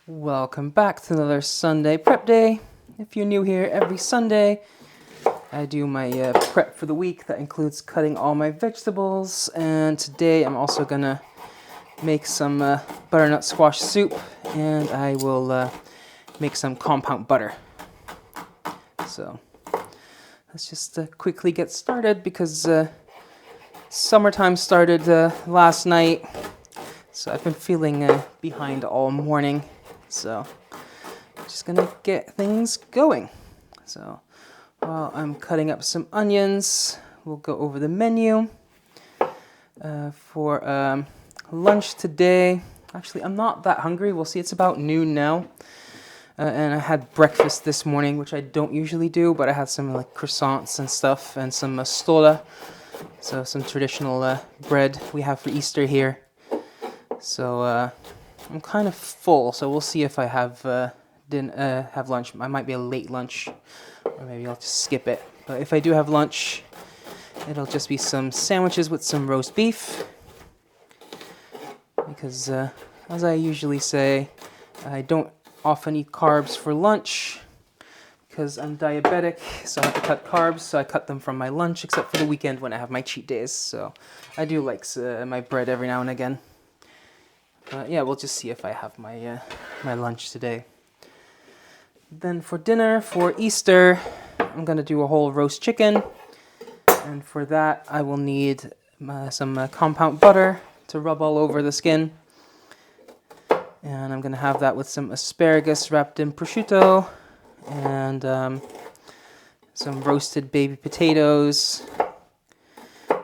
Welcome back to another Sunday prep day. If you're new here, every Sunday I do my prep for the week. That includes cutting all my vegetables, and today I'm also gonna make some butternut squash soup, and I will make some compound butter. So let's just quickly get started because summertime started last night, so I've been feeling behind all morning. So just gonna get things going. So while I'm cutting up some onions, we'll go over the menu for lunch today. Actually, I'm not that hungry. We'll see. It's about noon now, and I had breakfast this morning, which I don't usually do, but I had some like croissants and stuff, and some stola, so some traditional bread we have for Easter here. So I'm kind of full, so we'll see if I have have lunch. I might be a late lunch, or maybe I'll just skip it. But if I do have lunch, it'll just be some sandwiches with some roast beef. Because, as I usually say, I don't often eat carbs for lunch because I'm diabetic, so I have to cut carbs, so I cut them from my lunch, except for the weekend when I have my cheat days. So I do like my bread every now and again. Yeah, we'll just see if I have my my lunch today. Then for dinner, for Easter, I'm going to do a whole roast chicken. And for that, I will need some compound butter to rub all over the skin. And I'm going to have that with some asparagus wrapped in prosciutto. And some roasted baby potatoes.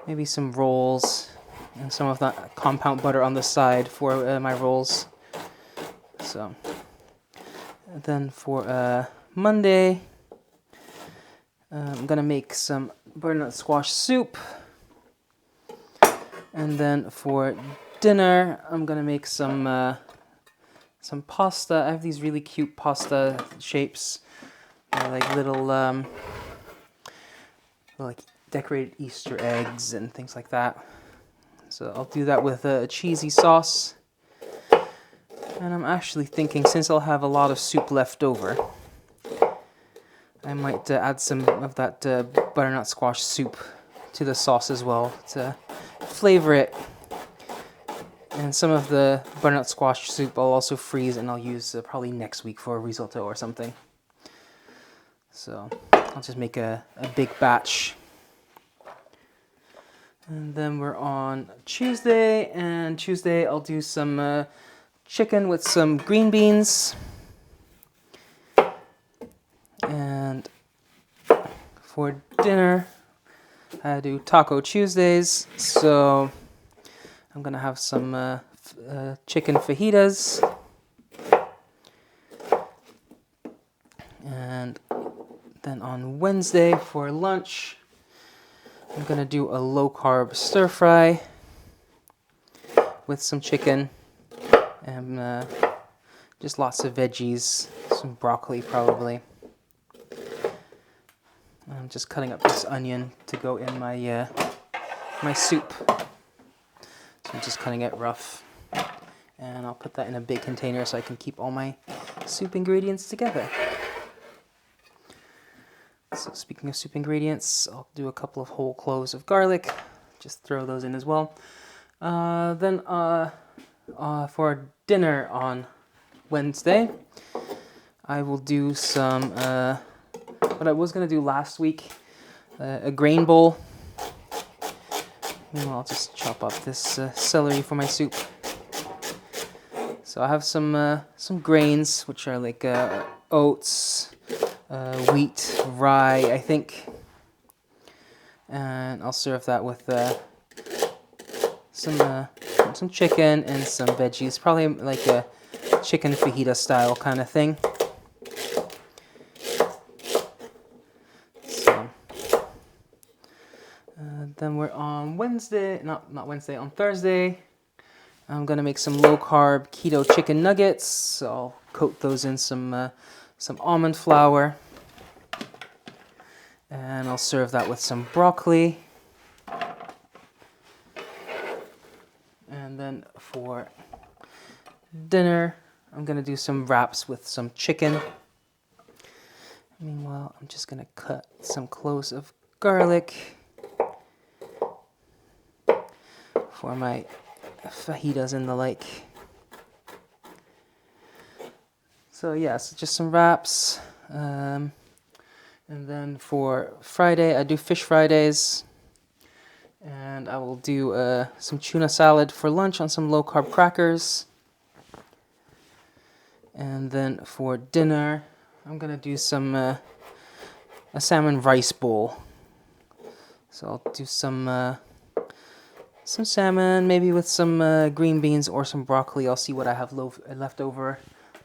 Maybe some rolls. And some of that compound butter on the side for my rolls. So, and then for Monday, I'm gonna make some butternut squash soup. And then for dinner, I'm gonna make some pasta. I have these really cute pasta shapes, like little like decorated Easter eggs and things like that. So I'll do that with a cheesy sauce. And I'm actually thinking, since I'll have a lot of soup left over, I might add some of that butternut squash soup to the sauce as well to flavor it. And some of the butternut squash soup I'll also freeze, and I'll use probably next week for a risotto or something. So I'll just make a big batch. And then we're on Tuesday, and Tuesday I'll do some chicken with some green beans. And for dinner, I do Taco Tuesdays, so I'm gonna have some chicken fajitas. And then on Wednesday for lunch, I'm gonna do a low-carb stir-fry with some chicken and just lots of veggies, some broccoli probably. I'm just cutting up this onion to go in my my soup. So I'm just cutting it rough, and I'll put that in a big container so I can keep all my soup ingredients together. So speaking of soup ingredients, I'll do a couple of whole cloves of garlic. Just throw those in as well. Then for dinner on Wednesday, I will do some, what I was going to do last week, a grain bowl. And I'll just chop up this celery for my soup. So I have some grains, which are like oats, wheat, rye, I think. And I'll serve that with some chicken and some veggies, probably like a chicken fajita style kind of thing. So then we're on Wednesday, not Wednesday, on Thursday. I'm gonna make some low-carb keto chicken nuggets. So I'll coat those in some almond flour, and I'll serve that with some broccoli. And then for dinner, I'm gonna do some wraps with some chicken. Meanwhile, I'm just gonna cut some cloves of garlic for my fajitas and the like. So yes, just some wraps. And then for Friday, I do fish Fridays. And I will do some tuna salad for lunch on some low-carb crackers. And then for dinner, I'm gonna do some a salmon rice bowl. So I'll do some salmon, maybe with some green beans or some broccoli. I'll see what I have left over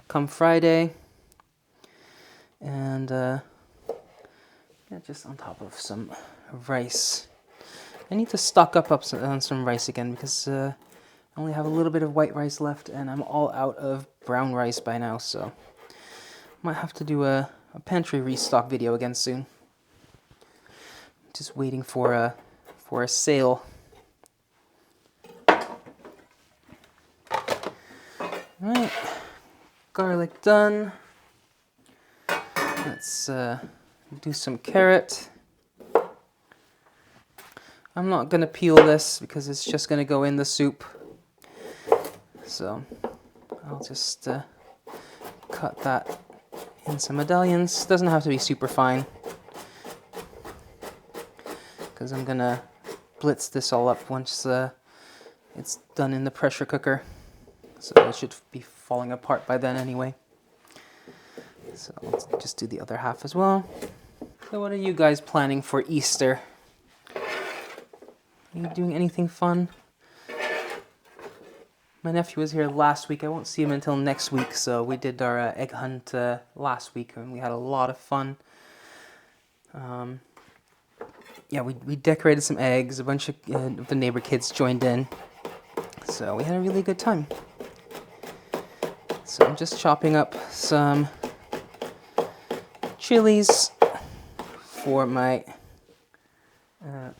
come Friday. And yeah, just on top of some rice. I need to stock up on some rice again because I only have a little bit of white rice left and I'm all out of brown rice by now, so might have to do a pantry restock video again soon. Just waiting for a sale. Alright, garlic done. Let's do some carrot. I'm not going to peel this because it's just going to go in the soup. So I'll just cut that in some medallions. Doesn't have to be super fine because I'm going to blitz this all up once it's done in the pressure cooker. So it should be falling apart by then anyway. So let's just do the other half as well. So what are you guys planning for Easter? Are you doing anything fun? My nephew was here last week. I won't see him until next week, so we did our egg hunt last week, and we had a lot of fun. Yeah, we decorated some eggs. A bunch of the neighbor kids joined in, so we had a really good time. So I'm just chopping up some chilies for my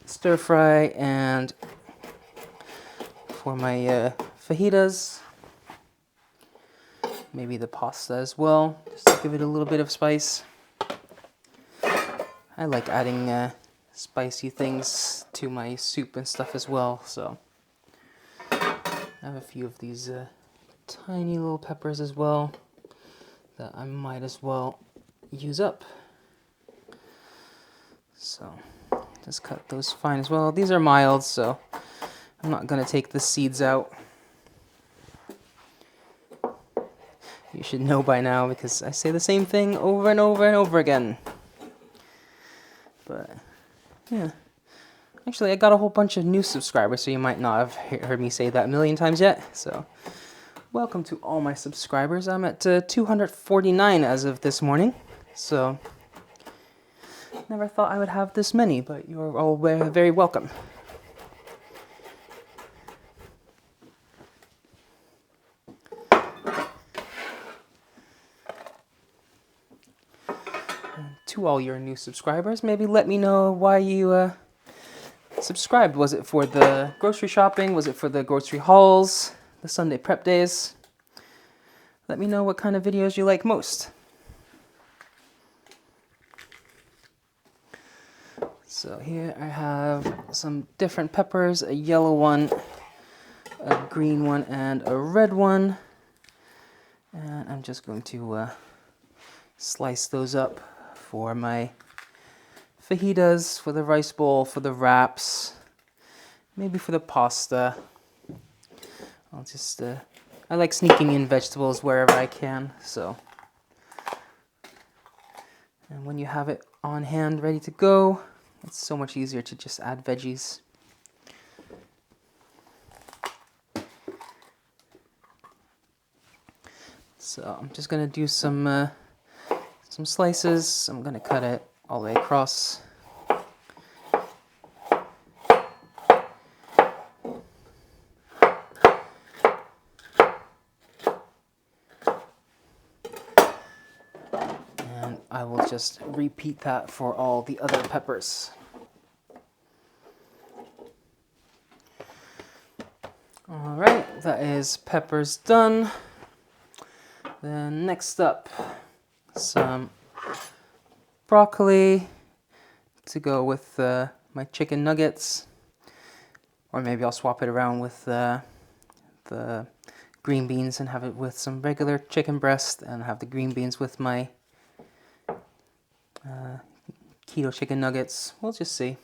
stir fry and for my fajitas, maybe the pasta as well, just to give it a little bit of spice. I like adding spicy things to my soup and stuff as well, so I have a few of these tiny little peppers as well that I might as well use up. So just cut those fine as well. These are mild, so I'm not going to take the seeds out. You should know by now because I say the same thing over and over and over again. But yeah, actually I got a whole bunch of new subscribers, so you might not have heard me say that a million times yet. So welcome to all my subscribers. I'm at 249 as of this morning, so never thought I would have this many, but you're all very welcome. To all your new subscribers, maybe let me know why you subscribed. Was it for the grocery shopping? Was it for the grocery hauls? The Sunday prep days? Let me know what kind of videos you like most. So here I have some different peppers, a yellow one, a green one, and a red one. And I'm just going to slice those up for my fajitas, for the rice bowl, for the wraps, maybe for the pasta. I'll just, I like sneaking in vegetables wherever I can, so. And when you have it on hand, ready to go, it's so much easier to just add veggies. So I'm just gonna do some slices. I'm gonna cut it all the way across. And I will just repeat that for all the other peppers. Alright, that is peppers done. Then next up, some broccoli to go with my chicken nuggets. Or maybe I'll swap it around with the green beans and have it with some regular chicken breast, and have the green beans with my keto chicken nuggets. We'll just see.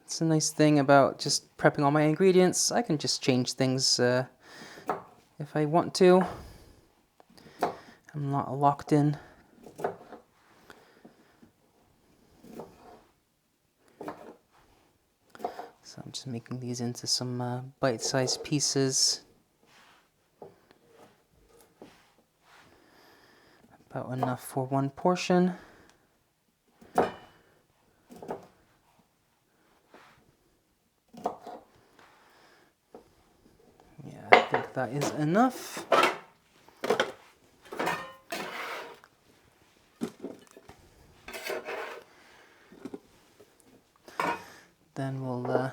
It's a nice thing about just prepping all my ingredients. I can just change things if I want to. I'm not locked in. So I'm just making these into some bite-sized pieces. About enough for one portion. Yeah, I think that is enough. Then we'll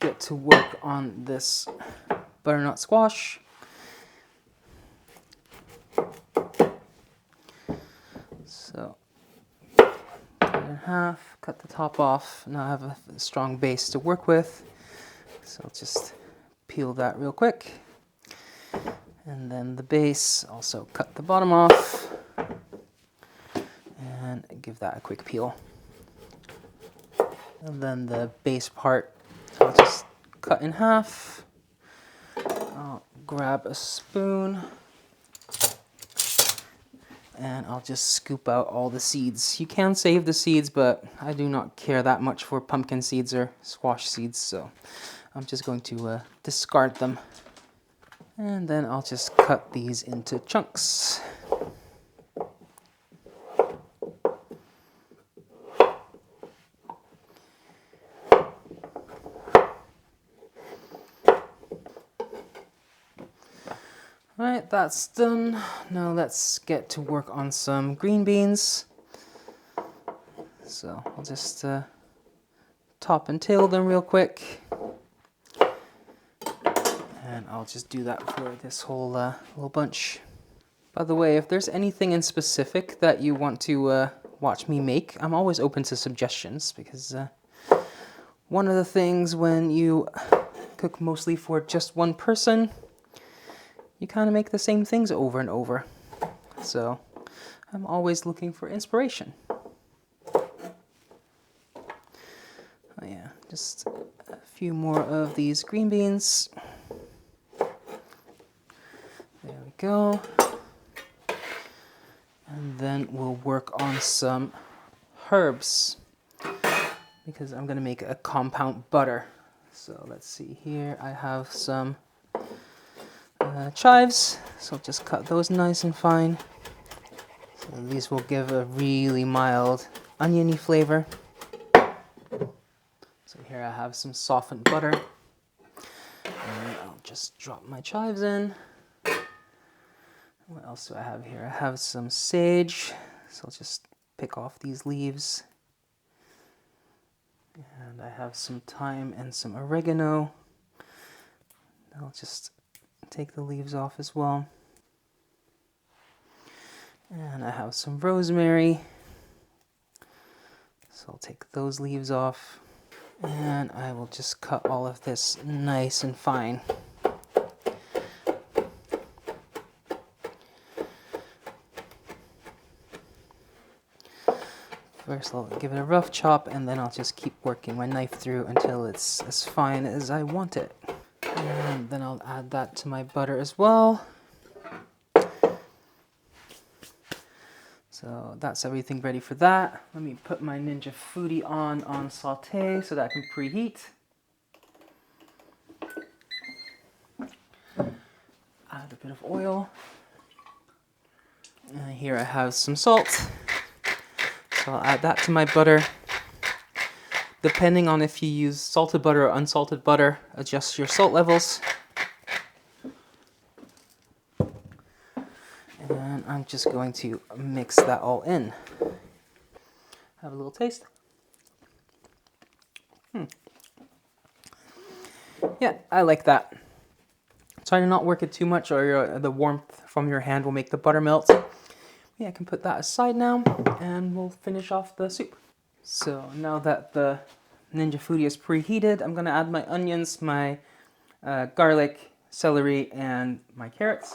get to work on this butternut squash. So, cut it in half, cut the top off. Now I have a strong base to work with. So I'll just peel that real quick. And then the base, also cut the bottom off. And give that a quick peel. And then the base part, I'll just cut in half. I'll grab a spoon. And I'll just scoop out all the seeds. You can save the seeds, but I do not care that much for pumpkin seeds or squash seeds, so I'm just going to discard them. And then I'll just cut these into chunks. Alright, that's done. Now let's get to work on some green beans. So I'll just top and tail them real quick. And I'll just do that for this whole little bunch. By the way, if there's anything in specific that you want to watch me make, I'm always open to suggestions, because one of the things when you cook mostly for just one person, you kind of make the same things over and over. So I'm always looking for inspiration. Oh yeah, just a few more of these green beans. There we go. And then we'll work on some herbs, because I'm going to make a compound butter. So let's see here, I have some chives, so I'll just cut those nice and fine. So these will give a really mild oniony flavor. So here I have some softened butter, and I'll just drop my chives in. What else do I have here? I have some sage, so I'll just pick off these leaves. And I have some thyme and some oregano. I'll just take the leaves off as well. And I have some rosemary, so I'll take those leaves off. And I will just cut all of this nice and fine. First I'll give it a rough chop, and then I'll just keep working my knife through until it's as fine as I want it. And then I'll add that to my butter as well. So that's everything ready for that. Let me put my Ninja Foodi on saute so that I can preheat. Add a bit of oil. And here I have some salt. So I'll add that to my butter. Depending on if you use salted butter or unsalted butter, adjust your salt levels. And I'm just going to mix that all in. Have a little taste. Yeah, I like that. Try to not work it too much, or the warmth from your hand will make the butter melt. Yeah, I can put that aside now, and we'll finish off the soup. So now that the Ninja Foodi is preheated, I'm gonna add my onions, my garlic, celery, and my carrots.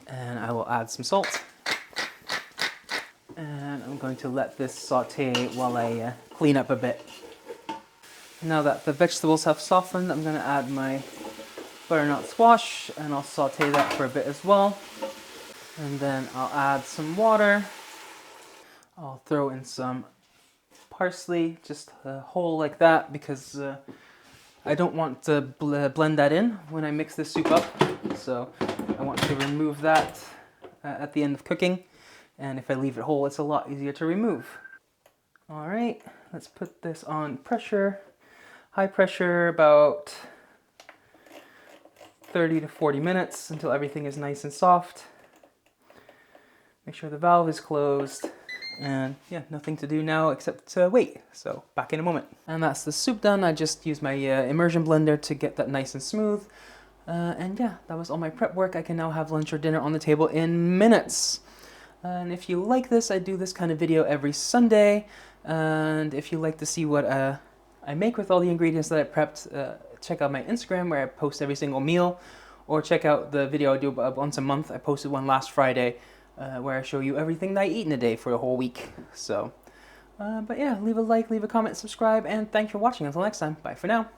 And I will add some salt. And I'm going to let this saute while I clean up a bit. Now that the vegetables have softened, I'm going to add my butternut squash, and I'll saute that for a bit as well. And then I'll add some water. I'll throw in some parsley, just whole like that, because I don't want to blend that in when I mix this soup up. So I want to remove that at the end of cooking. And if I leave it whole, it's a lot easier to remove. All right, let's put this on pressure. High pressure, about 30 to 40 minutes until everything is nice and soft. Make sure the valve is closed. And yeah, nothing to do now except wait. So back in a moment. And that's the soup done. I just used my immersion blender to get that nice and smooth. And yeah, that was all my prep work. I can now have lunch or dinner on the table in minutes. And if you like this, I do this kind of video every Sunday. And if you like to see what I make with all the ingredients that I prepped, check out my Instagram where I post every single meal. Or check out the video I do once a month. I posted one last Friday where I show you everything that I eat in a day for the whole week. So, but yeah, leave a like, leave a comment, subscribe, and thanks for watching. Until next time, bye for now.